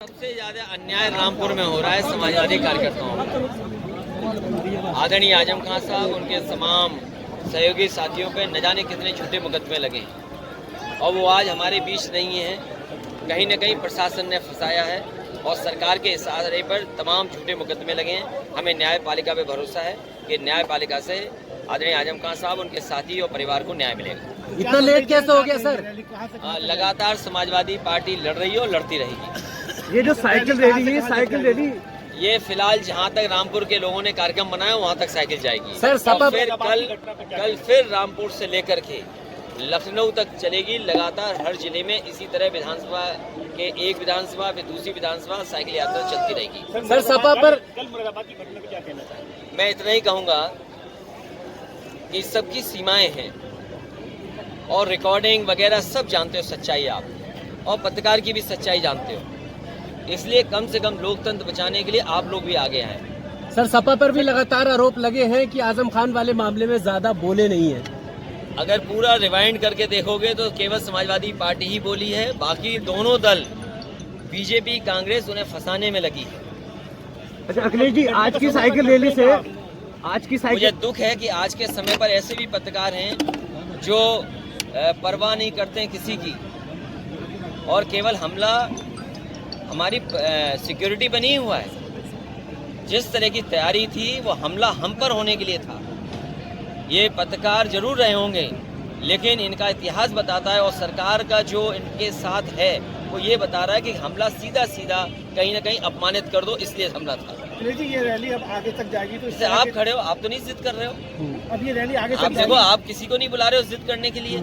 सबसे ज्यादा अन्याय रामपुर में हो रहा है समाजवादी कार्यकर्ताओं पर। आदरणीय आजम खान साहब उनके तमाम सहयोगी साथियों पे न जाने कितने झूठे मुकदमे लगे हैं और वो आज हमारे बीच नहीं है। कहीं न कहीं प्रशासन ने फंसाया है और सरकार के इशारे पर तमाम झूठे मुकदमे लगे हैं। हमें न्यायपालिका पे भरोसा है कि न्यायपालिका से आदरणीय आजम खान साहब उनके साथी और परिवार को न्याय मिलेगा। इतना लेट कैसे हो गया सर? लगातार समाजवादी पार्टी लड़ रही है और लड़ती रहेगी। ये जो साइकिल रैली ये फिलहाल जहाँ तक रामपुर के लोगों ने कार्यक्रम बनाया वहाँ तक साइकिल जाएगी सर। सपा फिर कल फिर रामपुर से लेकर के लखनऊ तक चलेगी। लगातार हर जिले में इसी तरह विधानसभा के एक विधानसभा फिर दूसरी विधानसभा साइकिल यात्रा चलती रहेगी। सर सपा पर कल मुरादाबाद की घटना पे क्या कहना चाहिए? मैं इतना ही कहूँगा कि सबकी सीमाएं हैं और रिकॉर्डिंग वगैरह सब जानते हो सच्चाई आप, और पत्रकार की भी सच्चाई जानते हो। इसलिए कम से कम लोकतंत्र बचाने के लिए आप लोग भी आगे आए। सर सपा पर भी लगातार आरोप लगे हैं कि आजम खान वाले मामले में ज्यादा बोले नहीं है। अगर पूरा रिवाइंड करके देखोगे तो केवल समाजवादी पार्टी ही बोली है, बाकी दोनों दल बीजेपी कांग्रेस उन्हें फंसाने में लगी है। अच्छा अखिलेश जी, आज की साइकिल रैली से मुझे दुख है कि आज के समय पर ऐसे भी पत्रकार हैं जो परवाह नहीं करते हैं किसी की, और केवल हमला हमारी सिक्योरिटी पर नहीं हुआ है। जिस तरह की तैयारी थी वो हमला हम पर होने के लिए था। ये पत्रकार जरूर रहे होंगे लेकिन इनका इतिहास बताता है और सरकार का जो इनके साथ है वो ये बता रहा है कि हमला सीधा सीधा कहीं ना कहीं अपमानित कर दो, इसलिए हमला था। ये रैली अब आगे तक जाएगी तो इससे आप खड़े हो, आप तो नहीं जिद कर रहे हो। अब ये रैली आगे आप देखो, आप किसी को नहीं बुला रहे हो जिद करने के लिए,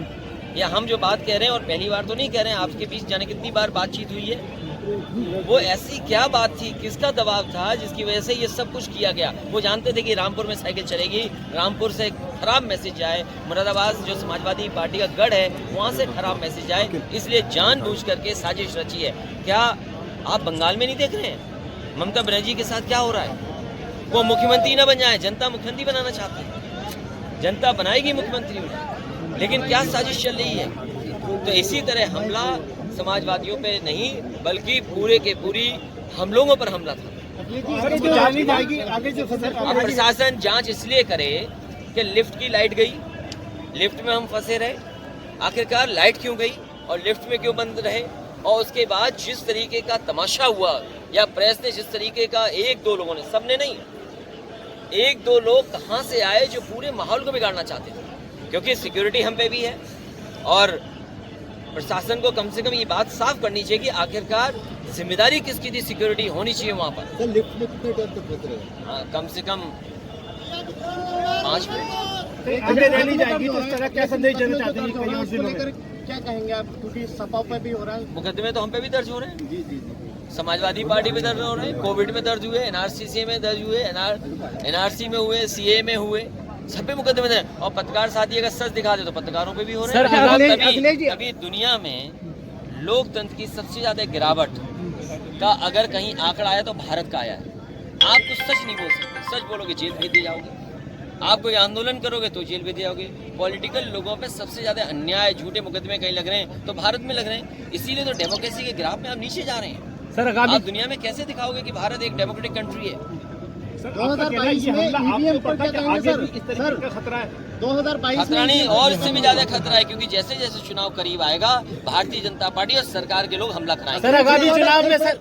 या हम जो बात कह रहे हैं और पहली बार तो नहीं कह रहे हैं, आपके बीच जाने कितनी बार बातचीत हुई है। वो ऐसी क्या बात थी, किसका दबाव था जिसकी वजह से ये सब कुछ किया गया? वो जानते थे कि रामपुर में साइकिल चलेगी, रामपुर से खराब मैसेज जाए, मुरादाबाद जो समाजवादी पार्टी का गढ़ है वहाँ से खराब मैसेज जाए, इसलिए जानबूझ करके साजिश रची है। क्या आप बंगाल में नहीं देख रहे हैं ममता बनर्जी के साथ क्या हो रहा है? वो मुख्यमंत्री न बन जाए, जनता मुख्यमंत्री बनाना चाहती है, जनता बनाएगी मुख्यमंत्री उन्हें, लेकिन क्या साजिश चल रही है? तो इसी तरह हमला समाजवादियों पे नहीं बल्कि पूरे के पूरी हम लोगों पर हमला था। अब प्रशासन जांच इसलिए करे कि लिफ्ट की लाइट गई, लिफ्ट में हम फंसे रहे, आखिरकार लाइट क्यों गई और लिफ्ट में क्यों बंद रहे, और उसके बाद जिस तरीके का तमाशा हुआ या प्रेस ने जिस तरीके का, एक दो लोगों ने, सबने नहीं, एक दो लोग कहां से आए जो पूरे माहौल को बिगाड़ना चाहते थे। क्योंकि सिक्योरिटी हम पे भी है और प्रशासन को कम से कम ये बात साफ करनी चाहिए कि आखिरकार जिम्मेदारी किसकी थी, सिक्योरिटी होनी चाहिए वहाँ पर। लिफ्ट में कितने टाइम तक फंस रहे? हाँ, कम से कम 5 मिनट। आगे रैली जाएगी तो इस तरह क्या संदेश देना चाहते हैं कई और जिलों में? क्या कहेंगे आप, क्योंकि सपा पे भी हो रहा है? मुकदमे तो हम पे भी दर्ज हो रहे हैं, जी जी जी। समाजवादी पार्टी पे दर्ज हो रहे हैं, कोविड में दर्ज हुए, एनआरसी में दर्ज हुए, एनआरसी में हुए, सीए में हुए, सब पे मुकदमे हैं। और पत्रकार साथी अगर सच दिखा दे तो पत्रकारों पे भी हो रहे हैं। अभी दुनिया में लोकतंत्र की सबसे ज्यादा गिरावट का अगर कहीं आंकड़ा आया तो भारत का आया है। आप तो सच नहीं बोल सकते, सच बोलोगे जेल भेज दिए जाओगे, आप कोई आंदोलन करोगे तो जेल भेज दिए जाओगे। पॉलिटिकल लोगों पे सबसे ज्यादा अन्याय, झूठे मुकदमे कहीं लग रहे हैं तो भारत में लग रहे हैं। इसीलिए तो डेमोक्रेसी के ग्राफ में आप नीचे जा रहे हैं। सर आप दुनिया में कैसे दिखाओगे कि भारत एक डेमोक्रेटिक कंट्री है? 2022 में ईवीएम पर क्या कहेंगे सर? खतरा है 2022 खतरा नहीं, और इससे भी ज्यादा खतरा है, क्योंकि जैसे जैसे चुनाव करीब आएगा भारतीय जनता पार्टी और सरकार के लोग हमला कराएंगे। सर आगामी चुनाव में सर